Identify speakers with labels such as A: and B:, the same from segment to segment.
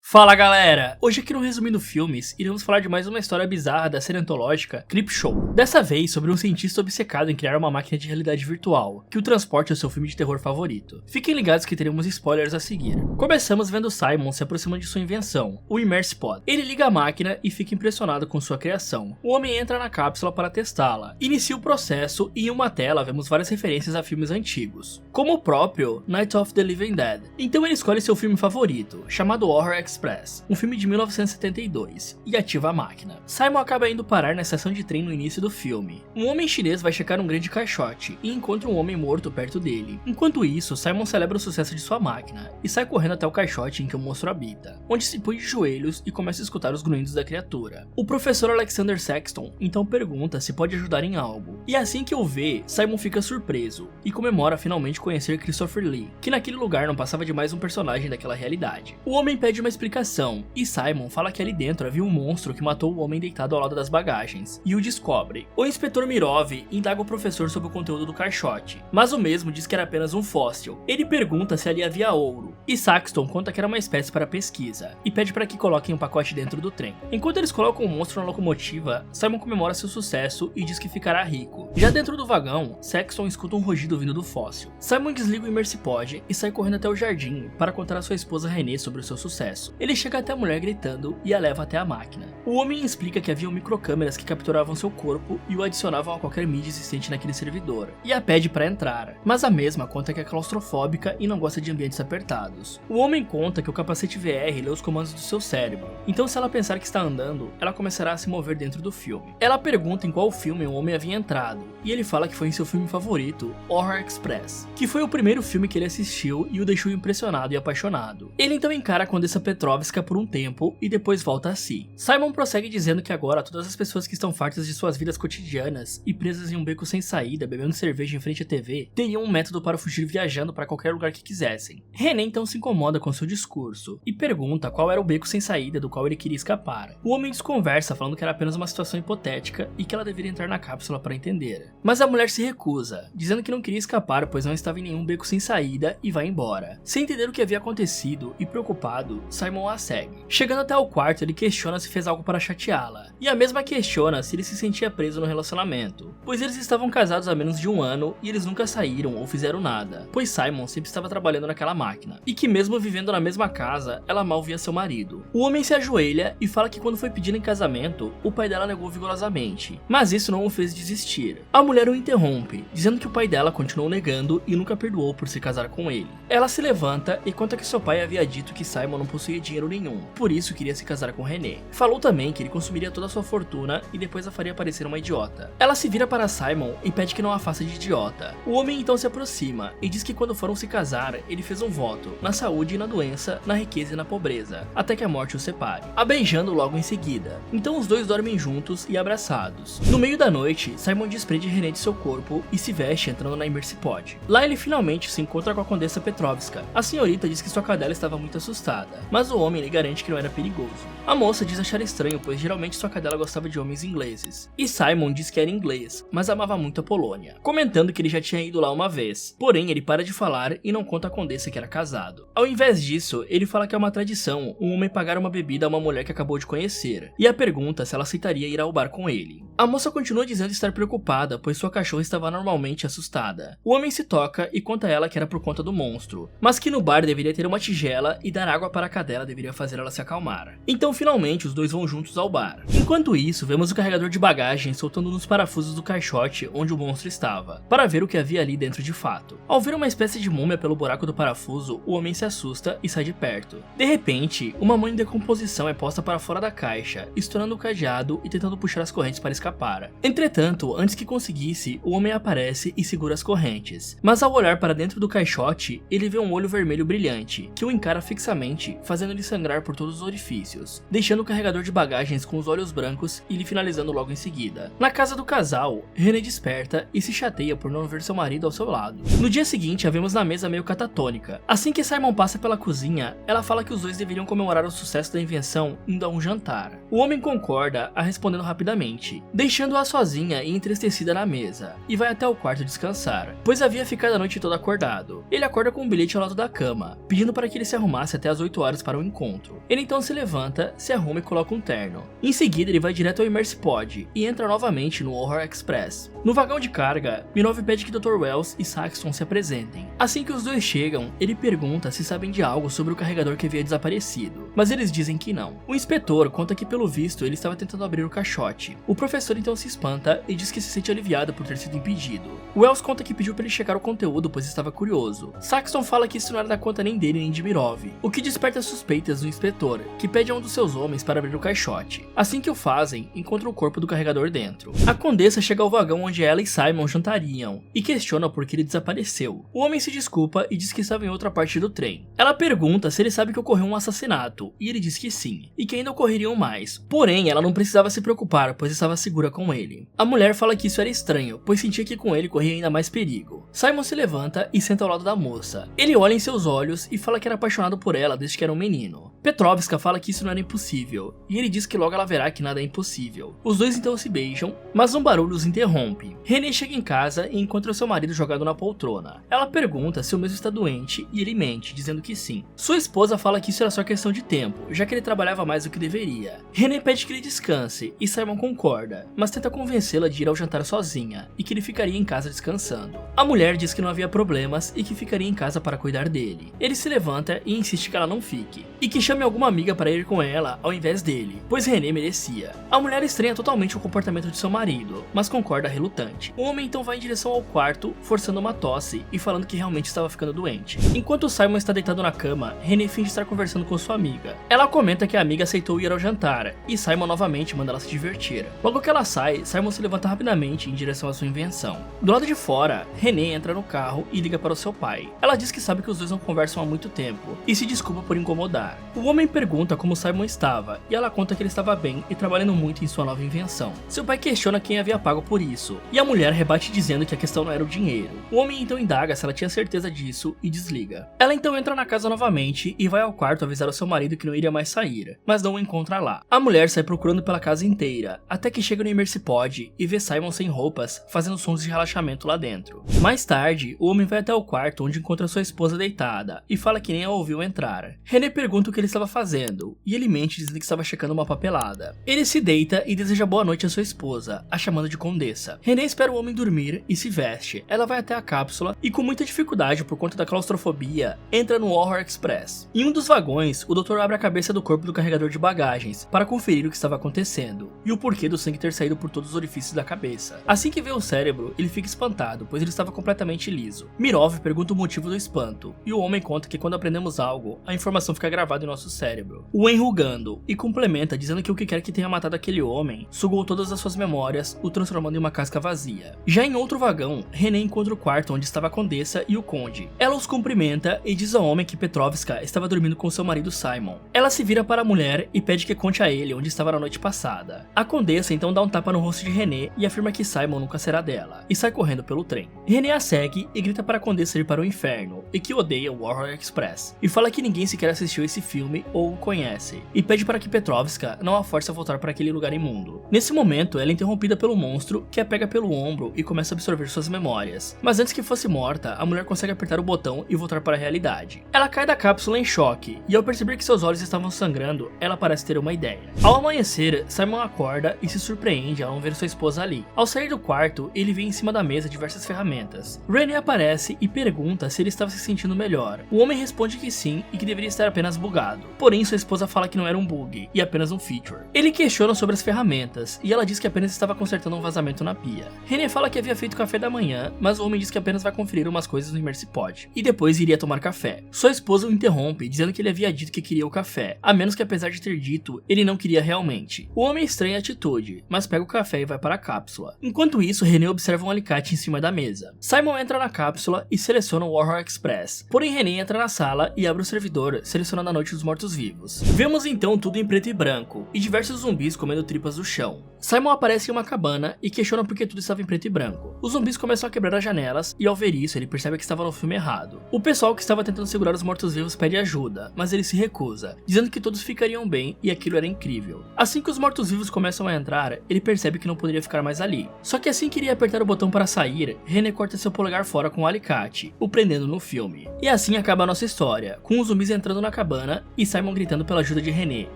A: Fala galera! Hoje aqui no Resumindo Filmes, iremos falar de mais uma história bizarra da série antológica Creepshow. Dessa vez sobre um cientista obcecado em criar uma máquina de realidade virtual, que o transporte ao seu filme de terror favorito. Fiquem ligados que teremos spoilers a seguir. Começamos vendo Simon se aproximando de sua invenção, o ImmersiPod. Ele liga a máquina e fica impressionado com sua criação. O homem entra na cápsula para testá-la, inicia o processo e em uma tela vemos várias referências a filmes antigos, como o próprio Night of the Living Dead. Então ele escolhe seu filme favorito, chamado Horror Express, um filme de 1972, e ativa a máquina. Simon acaba indo parar na estação de trem no início do filme. Um homem chinês vai checar um grande caixote e encontra um homem morto perto dele. Enquanto isso, Simon celebra o sucesso de sua máquina e sai correndo até o caixote em que o monstro habita, onde se põe de joelhos e começa a escutar os grunhidos da criatura. O professor Alexander Sexton então pergunta se pode ajudar em algo, e assim que o vê, Simon fica surpreso e comemora finalmente conhecer Christopher Lee, que naquele lugar não passava de mais um personagem daquela realidade. O homem pede uma explicação, e Simon fala que ali dentro havia um monstro que matou o homem deitado ao lado das bagagens, e o descobre. O inspetor Mirov indaga o professor sobre o conteúdo do caixote, mas o mesmo diz que era apenas um fóssil. Ele pergunta se ali havia ouro, e Saxton conta que era uma espécie para pesquisa, e pede para que coloquem um pacote dentro do trem. Enquanto eles colocam o monstro na locomotiva, Simon comemora seu sucesso e diz que ficará rico. Já dentro do vagão, Saxton escuta um rugido vindo do fóssil. Simon desliga o ImmersiPod e sai correndo até o jardim para contar a sua esposa Renée sobre o seu sucesso. Ele chega até a mulher gritando e a leva até a máquina. O homem explica que haviam microcâmeras que capturavam seu corpo e o adicionavam a qualquer mídia existente naquele servidor, e a pede para entrar, mas a mesma conta que é claustrofóbica e não gosta de ambientes apertados. O homem conta que o capacete VR lê os comandos do seu cérebro, então se ela pensar que está andando, ela começará a se mover dentro do filme. Ela pergunta em qual filme o homem havia entrado, e ele fala que foi em seu filme favorito, Horror Express, que foi o primeiro filme que ele assistiu e o deixou impressionado e apaixonado. Ele então encara a Condessa Petrovska por um tempo e depois volta a si. Simon prossegue dizendo que agora todas as pessoas que estão fartas de suas vidas cotidianas e presas em um beco sem saída, bebendo cerveja em frente à TV, teriam um método para fugir viajando para qualquer lugar que quisessem. René então se incomoda com seu discurso e pergunta qual era o beco sem saída do qual ele queria escapar. O homem desconversa falando que era apenas uma situação hipotética e que ela deveria entrar na cápsula para entender. Mas a mulher se recusa, dizendo que não queria escapar pois não estava em nenhum beco sem saída e vai embora. Sem entender o que havia acontecido e preocupado, Simon a segue. Chegando até o quarto, ele questiona se fez algo para chateá-la, e a mesma questiona se ele se sentia preso no relacionamento, pois eles estavam casados há menos de um ano e eles nunca saíram ou fizeram nada, pois Simon sempre estava trabalhando naquela máquina, e que mesmo vivendo na mesma casa, ela mal via seu marido. O homem se ajoelha e fala que quando foi pedido em casamento, o pai dela negou vigorosamente, mas isso não o fez desistir. A mulher o interrompe, dizendo que o pai dela continuou negando e nunca perdoou por se casar com ele. Ela se levanta e conta que seu pai havia dito que Simon não possuía dinheiro nenhum, por isso queria se casar com René. Falou também que ele consumiria toda a sua fortuna e depois a faria parecer uma idiota. Ela se vira para Simon e pede que não a faça de idiota. O homem então se aproxima e diz que quando foram se casar, ele fez um voto, na saúde e na doença, na riqueza e na pobreza, até que a morte os separe, a beijando logo em seguida. Então os dois dormem juntos e abraçados. No meio da noite, Simon desprende René de seu corpo e se veste entrando na ImmersiPod. Lá ele finalmente se encontra com a Condessa Petrovska. A senhorita diz que sua cadela estava muito assustada, mas o homem lhe garante que não era perigoso. A moça diz achar estranho, pois geralmente sua cadela gostava de homens ingleses. E Simon diz que era inglês, mas amava muito a Polônia, comentando que ele já tinha ido lá uma vez. Porém, ele para de falar e não conta à Condessa que era casado. Ao invés disso, ele fala que é uma tradição um homem pagar uma bebida a uma mulher que acabou de conhecer, e a pergunta se ela aceitaria ir ao bar com ele. A moça continua dizendo estar preocupada, pois sua cachorra estava normalmente assustada. O homem se toca e conta a ela que era por conta do monstro, mas que no bar deveria ter uma tigela e dar água para a cadela deveria fazer ela se acalmar. Então finalmente os dois vão juntos ao bar. Enquanto isso, vemos o carregador de bagagem soltando nos parafusos do caixote onde o monstro estava, para ver o que havia ali dentro de fato. Ao ver uma espécie de múmia pelo buraco do parafuso, o homem se assusta e sai de perto. De repente, uma mão em decomposição é posta para fora da caixa, estourando o cadeado e tentando puxar as correntes para escapar. Entretanto, antes que conseguisse, o homem aparece e segura as correntes. Mas ao olhar para dentro do caixote, ele vê um olho vermelho brilhante, que o encara fixamente, fazendo-lhe sangrar por todos os orifícios, deixando o carregador de bagagens com os olhos brancos e lhe finalizando logo em seguida. Na casa do casal, René desperta e se chateia por não ver seu marido ao seu lado. No dia seguinte, a vemos na mesa meio catatônica. Assim que Simon passa pela cozinha, ela fala que os dois deveriam comemorar o sucesso da invenção indo a um jantar. O homem concorda, a respondendo rapidamente, deixando-a sozinha e entristecida na mesa, e vai até o quarto descansar, pois havia ficado a noite toda acordado. Ele acorda com um bilhete ao lado da cama, pedindo para que ele se arrumasse até as 8 horas para para o encontro. Ele então se levanta, se arruma e coloca um terno. Em seguida ele vai direto ao Immersipod e entra novamente no Horror Express. No vagão de carga, Minov pede que Dr. Wells e Saxton se apresentem. Assim que os dois chegam, ele pergunta se sabem de algo sobre o carregador que havia desaparecido, mas eles dizem que não. O inspetor conta que pelo visto ele estava tentando abrir o caixote. O professor então se espanta e diz que se sente aliviado por ter sido impedido. Wells conta que pediu para ele checar o conteúdo pois estava curioso. Saxton fala que isso não era da conta nem dele nem de Minov, o que desperta suspeitas do inspetor, que pede a um dos seus homens para abrir o caixote. Assim que o fazem, encontram o corpo do carregador dentro. A Condessa chega ao vagão onde ela e Simon jantariam e questiona por que ele desapareceu. O homem se desculpa e diz que estava em outra parte do trem. Ela pergunta se ele sabe que ocorreu um assassinato e ele diz que sim, e que ainda ocorreriam mais. Porém, ela não precisava se preocupar, pois estava segura com ele. A mulher fala que isso era estranho, pois sentia que com ele corria ainda mais perigo. Simon se levanta e senta ao lado da moça. Ele olha em seus olhos e fala que era apaixonado por ela desde que era um menino. Petrovska fala que isso não era impossível, e ele diz que logo ela verá que nada é impossível. Os dois então se beijam, mas um barulho os interrompe. René chega em casa e encontra seu marido jogado na poltrona. Ela pergunta se o mesmo está doente e ele mente, dizendo que sim. Sua esposa fala que isso era só questão de tempo, já que ele trabalhava mais do que deveria. René pede que ele descanse e Simon concorda, mas tenta convencê-la de ir ao jantar sozinha e que ele ficaria em casa descansando. A mulher diz que não havia problemas e que ficaria em casa para cuidar dele. Ele se levanta e insiste que ela não fique, e que chame alguma amiga para ir com ela ao invés dele, pois René merecia. A mulher estranha totalmente o comportamento de seu marido, mas concorda relutante. O homem então vai em direção ao quarto, forçando uma tosse e falando que realmente estava ficando doente. Enquanto Simon está deitado na cama, René finge estar conversando com sua amiga. Ela comenta que a amiga aceitou ir ao jantar, e Simon novamente manda ela se divertir. Logo que ela sai, Simon se levanta rapidamente em direção à sua invenção. Do lado de fora, René entra no carro e liga para o seu pai. Ela diz que sabe que os dois não conversam há muito tempo, e se desculpa por incomodar. O homem pergunta como Simon estava, e ela conta que ele estava bem e trabalhando muito em sua nova invenção. Seu pai questiona quem havia pago por isso, e a mulher rebate dizendo que a questão não era o dinheiro. O homem então indaga se ela tinha certeza disso e desliga. Ela então entra na casa novamente e vai ao quarto avisar ao seu marido que não iria mais sair, mas não o encontra lá. A mulher sai procurando pela casa inteira, até que chega no Immersipod e vê Simon sem roupas, fazendo sons de relaxamento lá dentro. Mais tarde, o homem vai até o quarto onde encontra sua esposa deitada, e fala que nem a ouviu entrar. René pergunta o que ele estava fazendo, e ele mente dizendo que estava checando uma papelada. Ele se deita e deseja boa noite à sua esposa, a chamando de Condessa. René espera o homem dormir e se veste. Ela vai até a cápsula e com muita dificuldade por conta da claustrofobia, entra no Horror Express. Em um dos vagões, o doutor abre a cabeça do corpo do carregador de bagagens para conferir o que estava acontecendo, e o porquê do sangue ter saído por todos os orifícios da cabeça. Assim que vê o cérebro, ele fica espantado, pois ele estava completamente liso. Mirov pergunta o motivo do espanto, e o homem conta que quando aprendemos algo, a informação fica gravada em nosso cérebro, o enrugando, e complementa dizendo que o que quer que tenha matado aquele homem sugou todas as suas memórias, o transformando em uma casca vazia. Já em outro vagão, René encontra o quarto onde estava a Condessa e o Conde. Ela os cumprimenta e diz ao homem que Petrovska estava dormindo com seu marido Simon. Ela se vira para a mulher e pede que conte a ele onde estava na noite passada. A Condessa então dá um tapa no rosto de René e afirma que Simon nunca será dela, e sai correndo pelo trem. René a segue e grita para a Condessa ir para o inferno, e que odeia o Horror Express, e fala que ninguém sequer assistiu esse filme ou o conhece, e pede para que Petrovska não a force a voltar para aquele lugar imundo. Nesse momento, ela é interrompida pelo monstro, que a pega pelo ombro e começa a absorver suas memórias. Mas antes que fosse morta, a mulher consegue apertar o botão e voltar para a realidade. Ela cai da cápsula em choque, e ao perceber que seus olhos estavam sangrando, ela parece ter uma ideia. Ao amanhecer, Simon acorda e se surpreende ao não ver sua esposa ali. Ao sair do quarto, ele vê em cima da mesa diversas ferramentas. René aparece e pergunta se ele estava se sentindo melhor. O homem responde que sim e que deveria estar apenas bugado. Porém, sua esposa fala que não era um bug, e apenas um feature. Ele questiona sobre as ferramentas, e ela diz que apenas estava consertando um vazamento na pia. René fala que havia feito café da manhã, mas o homem diz que apenas vai conferir umas coisas no Immersipod, e depois iria tomar café. Sua esposa o interrompe, dizendo que ele havia dito que queria o café, a menos que apesar de ter dito, ele não queria realmente. O homem estranha a atitude, mas pega o café e vai para a cápsula. Enquanto isso, René observa um alicate em cima da mesa. Simon entra na cápsula e seleciona o Horror Express, porém René entra na sala e abre o servidor, selecionando a Noite dos Mortos-Vivos. Vemos então tudo em preto e branco, e diversos zumbis comendo tripas do chão. Simon aparece em uma cabana e questiona por que tudo estava em preto e branco. Os zumbis começam a quebrar as janelas, e ao ver isso, ele percebe que estava no filme errado. O pessoal que estava tentando segurar os mortos-vivos pede ajuda, mas ele se recusa, dizendo que todos ficariam bem e aquilo era incrível. Assim que os mortos-vivos começam a entrar, ele percebe que não poderia ficar mais ali. Só que assim que iria apertar o botão para sair, René corta seu polegar fora com um alicate, o prendendo no filme. E assim acaba a nossa história, com os zumbis entrando na cabeça cabana e Simon gritando pela ajuda de René,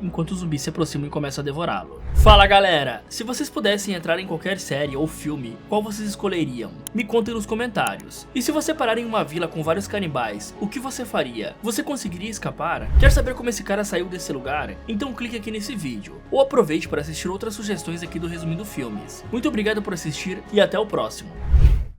A: enquanto os zumbis se aproximam e começam a devorá-lo. Fala galera, se vocês pudessem entrar em qualquer série ou filme, qual vocês escolheriam? Me contem nos comentários. E se você parar em uma vila com vários canibais, o que você faria? Você conseguiria escapar? Quer saber como esse cara saiu desse lugar? Então clique aqui nesse vídeo, ou aproveite para assistir outras sugestões aqui do Resumindo Filmes. Muito obrigado por assistir e até o próximo.